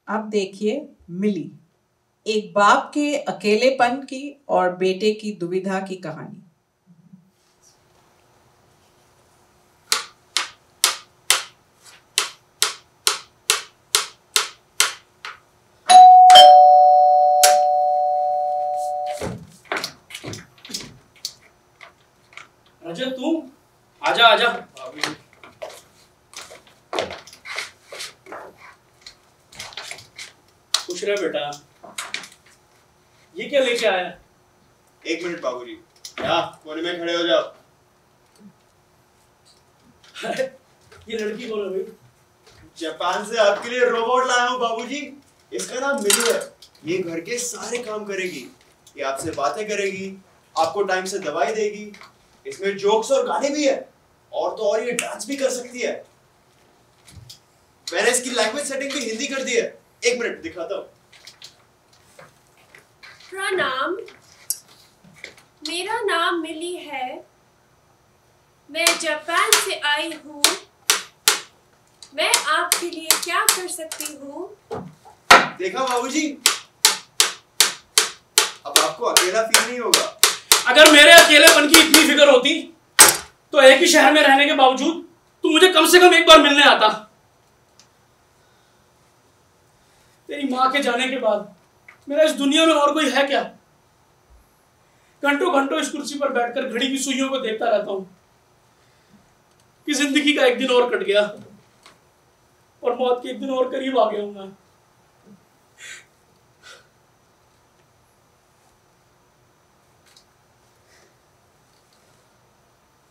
अब देखिए मिली, एक बाप के अकेलेपन की और बेटे की दुविधा की कहानी। रजत तू आजा आजा। खुश रहे बेटा। ये क्या लेके आया? एक मिनट बाबूजी, यहाँ कोने में खड़े हो जाओ। ये लड़की कौन है भाई? जापान से आपके लिए रोबोट लाया हूँ बाबूजी। इसका नाम मिली है। ये घर के सारे काम करेगी, ये आपसे बातें करेगी, आपको टाइम से दवाई देगी, इसमें जोक्स और गाने भी है, और तो और ये डांस भी कर सकती है। मैंने इसकी लैंग्वेज सेटिंग भी हिंदी कर दी है। एक मिनट दिखाता हूँ। प्रणाम, मेरा नाम मिली है, मैं जापान से आई हूँ। मैं आपके लिए क्या कर सकती हूँ? देखा बाबूजी, अब आपको अकेला फील नहीं होगा। अगर मेरे अकेलेपन की इतनी फिक्र होती तो एक ही शहर में रहने के बावजूद तू मुझे कम से कम एक बार मिलने आता। तेरी माँ के जाने के बाद मेरा इस दुनिया में और कोई है क्या? घंटों घंटों इस कुर्सी पर बैठकर घड़ी की सुइयों को देखता रहता हूं कि जिंदगी का एक दिन और कट गया और मौत के एक दिन और करीब आ गया हूं मैं।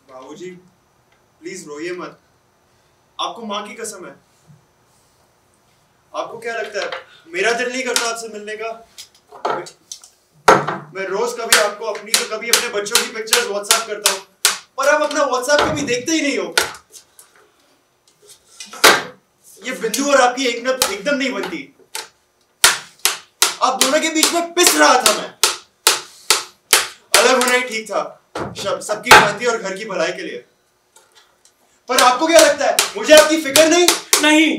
बाबूजी प्लीज रोइए मत, आपको माँ की कसम है। आपको क्या लगता है मेरा दिल नहीं करता आपसे मिलने का? मैं रोज कभी आपको अपनी तो कभी अपने बच्चों की पिक्चर्स व्हाट्सएप करता हूँ, पर आप अपना व्हाट्सएप कभी देखते ही नहीं हो। ये बिंदु और आपकी एकदम नहीं बनती। आप दोनों के बीच में पिस रहा था मैं। अलग होना ही ठीक था, सबकी शांति और घर की भलाई के लिए। पर आपको क्या लगता है मुझे आपकी फिक्र नहीं? नहीं,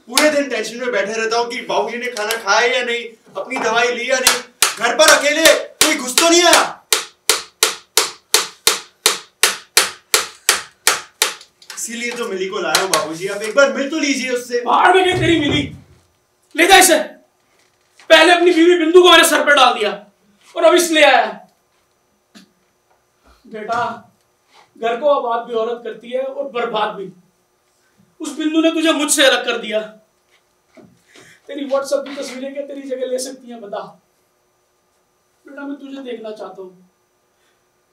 पूरे दिन टेंशन में बैठे रहता हूँ कि बाबूजी ने खाना खाया या नहीं, अपनी दवाई ली या नहीं, घर पर अकेले कोई घुस तो नहीं आया। इसीलिए तो मिली को लाया हूँ बाबूजी, आप एक बार मिल तो लीजिए उससे। बाहर में गई तेरी मिली, ले जा इसे। पहले अपनी बीवी बिंदु को मेरे सर पर डाल दिया और अब इसलिए आया। बेटा, घर को आबाद भी औरत करती है और बर्बाद भी। उस बिंदु ने तुझे मुझसे अलग कर दिया। तेरी व्हाट्सएप की तस्वीरें क्या तेरी जगह ले सकती हैं? बता बेटा, मैं तुझे देखना चाहता हूं,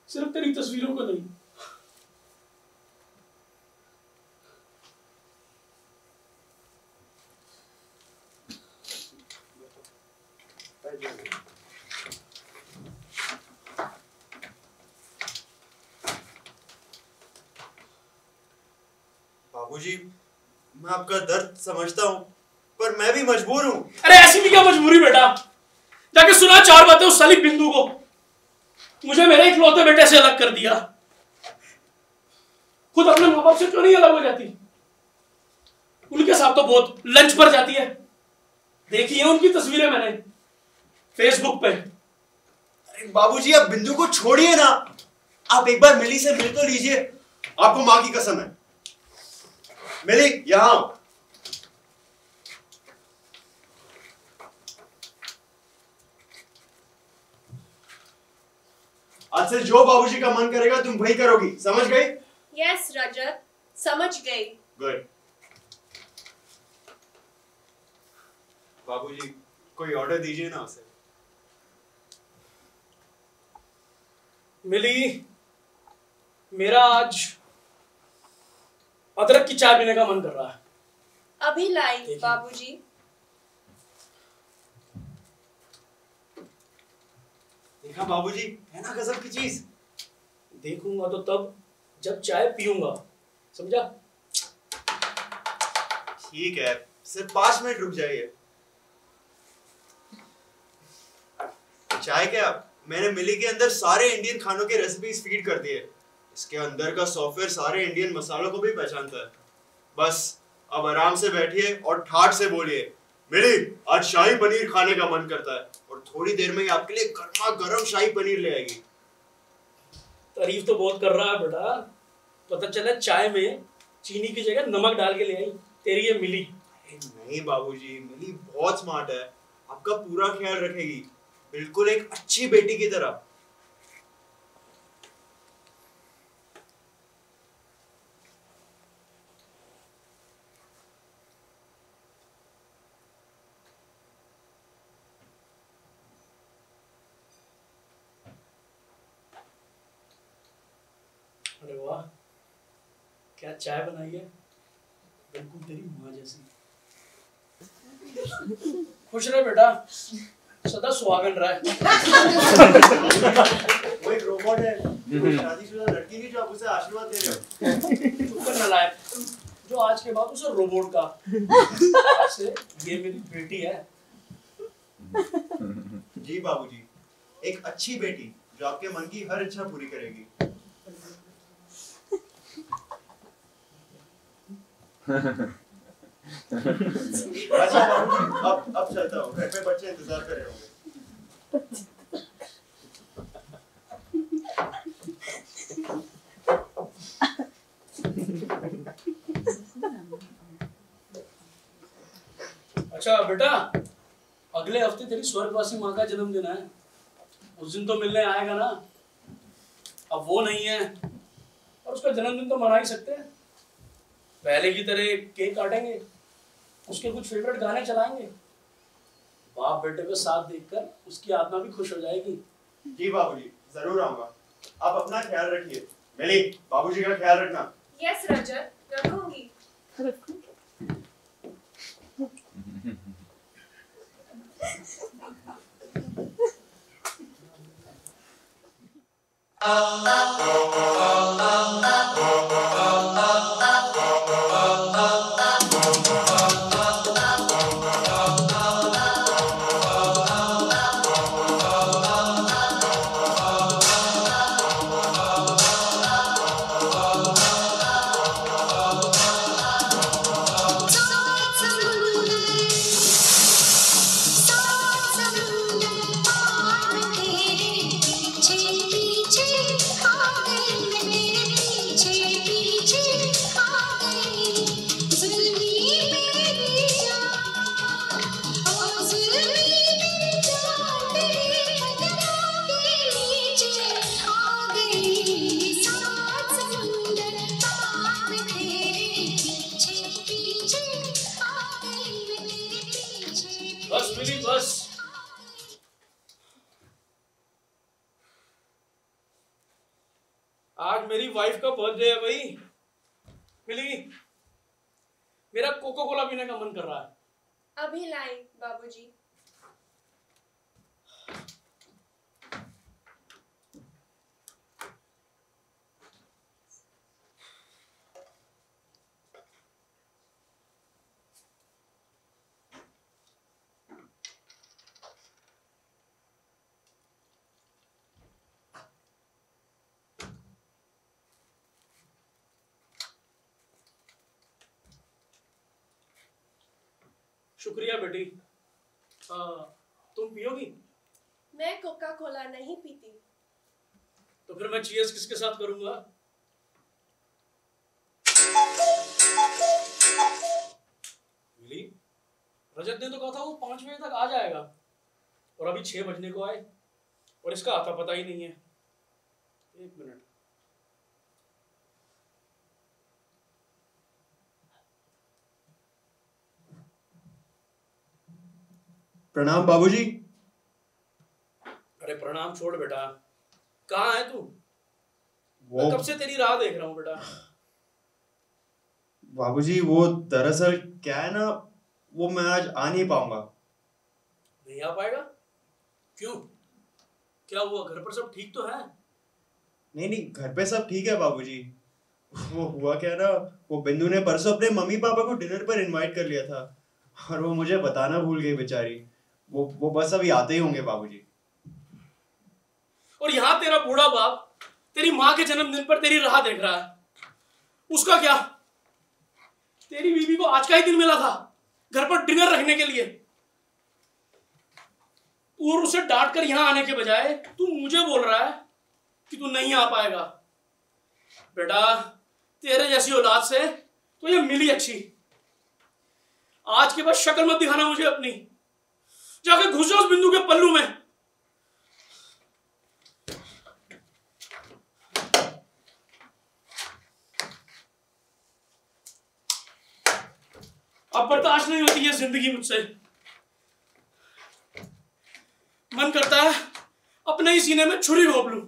सिर्फ तेरी तस्वीरों को नहीं। बाबूजी मैं आपका दर्द समझता हूँ, पर मैं भी मजबूर हूँ। अरे ऐसी भी क्या मजबूरी बेटा? जाके सुना चार बातें उस साली बिंदु को। मुझे मेरे इकलौते बेटे से अलग कर दिया। खुद अपने माँ बाप से क्यों नहीं अलग हो जाती? उनके साथ तो बहुत लंच पर जाती है। देखी है उनकी तस्वीरें मैंने फेसबुक पे। अरे बाबूजी आप बिंदु को छोड़िए ना, आप एक बार मिली से मिल तो लीजिए। आपको माँ की कसम है। मिली यहाँ आओ। आज से जो बाबूजी का मन करेगा तुम वही करोगी, समझ गई? यस रजत, समझ गई। गुड। बाबूजी कोई ऑर्डर दीजिए ना उसे। मिली, मेरा आज अदरक की चाय पीने का मन कर रहा है। अभी लाई बाबूजी। देखा बाबूजी, है ना गजब की चीज। देखूंगा तो तब जब चाय पीऊंगा, समझा? ठीक है, सिर्फ 5 मिनट रुक जाइए। चाय क्या, मैंने मिली के अंदर सारे इंडियन खानों के रेसिपीज फीड कर दिए। इसके अंदर का सॉफ्टवेयर सारे इंडियन मसालों को भी पहचानता है। बस अब आराम से बैठिए और ठाठ से बोलिए, मिली आज शाही पनीर खाने का मन करता है, और थोड़ी देर में ही आपके लिए गर्मा गर्म शाही पनीर ले आएगी। तारीफ तो बहुत कर रहा है बेटा, पता चला चाय में चीनी की जगह नमक डाल के ले आई तेरी ये मिली। नहीं बाबूजी, मिली बहुत स्मार्ट है, आपका पूरा ख्याल रखेगी, बिल्कुल एक अच्छी बेटी की तरह। अरे वाह, क्या चाय बनाई है, बिल्कुल तेरी माँ जैसी। खुश रहे बेटा, सदा सुहागन रहे। वो एक रोबोट है, शादीशुदा लड़की नहीं जो आप उसे आशीर्वाद दे रहे हो। चुप कर नालायक, जो आज के बाद उसे रोबोट का, आज से ये मेरी बेटी है। जी बाबूजी, एक अच्छी बेटी जो आपके मन की हर इच्छा पूरी करेगी। अच्छा बाबूजी, अब चलता हूँ, घर पे बच्चे इंतजार कर रहे होंगे। अच्छा बेटा, अगले हफ्ते तेरी स्वर्गवासी माँ का जन्मदिन है, उस दिन तो मिलने आएगा ना। अब वो नहीं है और उसका जन्मदिन तो मना ही सकते हैं। पहले की तरह केक काटेंगे, उसके कुछ फेवरेट गाने चलाएंगे, बाप बेटे को साथ देखकर उसकी आत्मा भी खुश हो जाएगी। जी बाबूजी, जरूर आऊंगा। आप अपना ख्याल रखिए। मिली, बाबूजी का ख्याल रखना। यस रजत, रखूंगी। बस मिली बस, आज मेरी वाइफ का बर्थडे है भाई। मिली, मेरा कोको कोला पीने का मन कर रहा है। अभी लाई बाबूजी। शुक्रिया बेटी। तुम पियोगी? मैं कोका कोला नहीं पीती। तो फिर मैं चीयर्स किसके साथ करूंगा? मिली, रजत ने तो कहा था वो 5 बजे तक आ जाएगा, और अभी 6 बजने को आए और इसका आता पता ही नहीं है। 1 मिनट। प्रणाम बाबूजी। अरे प्रणाम छोड़ बेटा, कहाँ है तू? वो मैं कब से तेरी राह देख रहा हूँ बेटा। बाबूजी, वो दरअसल क्या है ना, वो मैं आज आ नहीं पाऊंगा। नहीं आ पाएगा? क्यों? क्या हुआ? घर पर सब ठीक तो है? नहीं नहीं, घर पे सब ठीक है बाबूजी। वो हुआ क्या ना, वो बिंदु ने परसों अपने मम्मी पापा को डिनर पर इनवाइट कर लिया था, और वो मुझे बताना भूल गई बेचारी। वो बस अभी आते ही होंगे बाबूजी। और यहाँ तेरा बूढ़ा बाप तेरी माँ के जन्मदिन पर तेरी राह देख रहा है, उसका क्या? तेरी बीवी को आज का ही दिन मिला था घर पर डिनर रखने के लिए, और उसे डांट कर यहां आने के बजाय तू मुझे बोल रहा है कि तू नहीं आ पाएगा। बेटा, तेरे जैसी औलाद से तो ये मिली अच्छी। आज के बाद शक्ल मत दिखाना मुझे अपनी, जाके घुस जाओ उस बिंदु के पल्लू में। अब बर्दाश्त नहीं होती है जिंदगी मुझसे। मन करता है अपने ही सीने में छुरी घोंप लूं।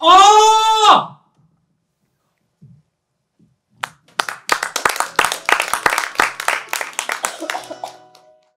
Oh!